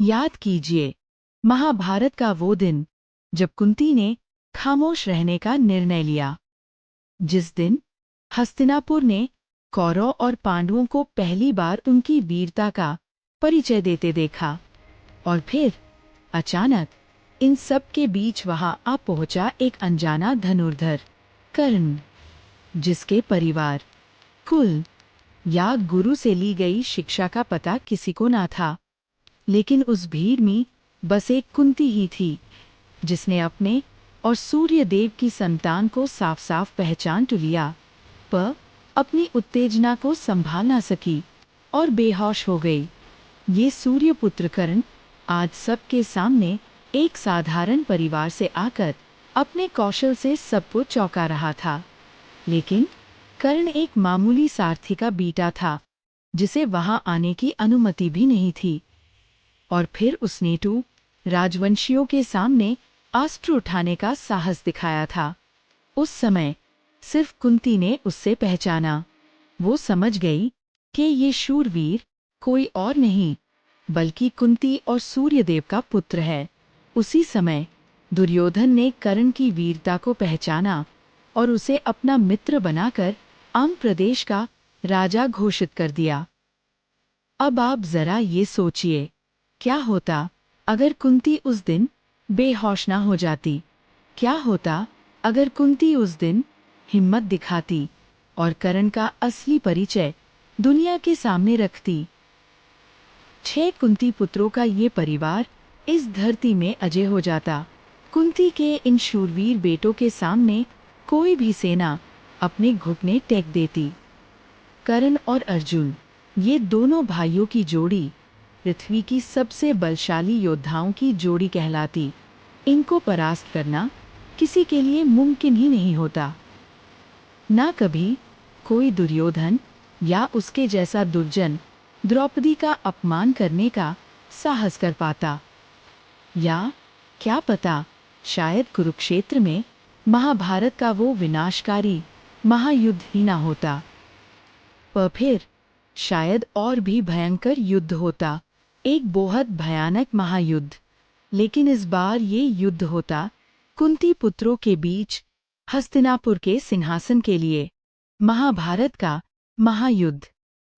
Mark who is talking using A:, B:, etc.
A: याद कीजिए महाभारत का वो दिन जब कुंती ने खामोश रहने का निर्णय लिया। जिस दिन हस्तिनापुर ने कौरव और पांडवों को पहली बार उनकी वीरता का परिचय देते देखा। और फिर अचानक इन सब के बीच वहां आ पहुंचा एक अनजाना धनुर्धर कर्ण, जिसके परिवार, कुल या गुरु से ली गई शिक्षा का पता किसी को ना था। लेकिन उस भीड़ में बस एक कुंती ही थी जिसने अपने और सूर्य देव की संतान को साफ साफ पहचान तो लिया, पर अपनी उत्तेजना को संभाल ना सकी और बेहोश हो गई। ये सूर्यपुत्र कर्ण आज सबके सामने एक साधारण परिवार से आकर अपने कौशल से सबको चौंका रहा था। लेकिन कर्ण एक मामूली सारथी का बेटा था जिसे वहां आने की अनुमति भी नहीं थी। और फिर उसने तो राजवंशियों के सामने अस्त्र उठाने का साहस दिखाया था। उस समय सिर्फ कुंती ने उससे पहचाना। वो समझ गई कि ये शूरवीर कोई और नहीं बल्कि कुंती और सूर्यदेव का पुत्र है। उसी समय दुर्योधन ने कर्ण की वीरता को पहचाना और उसे अपना मित्र बनाकर अंग प्रदेश का राजा घोषित कर दिया। अब आप जरा ये सोचिए, क्या होता अगर कुंती उस दिन बेहोश ना हो जाती? क्या होता अगर कुंती उस दिन हिम्मत दिखाती और कर्ण का असली परिचय दुनिया के सामने रखती? 6 कुंती पुत्रों का ये परिवार इस धरती में अजय हो जाता। कुंती के इन शूरवीर बेटों के सामने कोई भी सेना अपने घुटने टेक देती। कर्ण और अर्जुन, ये दोनों भाइयों की जोड़ी पृथ्वी की सबसे बलशाली योद्धाओं की जोड़ी कहलाती। इनको परास्त करना किसी के लिए मुमकिन ही नहीं होता। ना कभी कोई दुर्योधन या उसके जैसा दुर्जन द्रौपदी का अपमान करने का साहस कर पाता। या क्या पता, शायद कुरुक्षेत्र में महाभारत का वो विनाशकारी महायुद्ध ही ना होता। पर फिर शायद और भी भयंकर युद्ध होता, एक बहुत भयानक महायुद्ध। लेकिन इस बार ये युद्ध होता कुंती पुत्रों के बीच हस्तिनापुर के सिंहासन के लिए। महाभारत का महायुद्ध।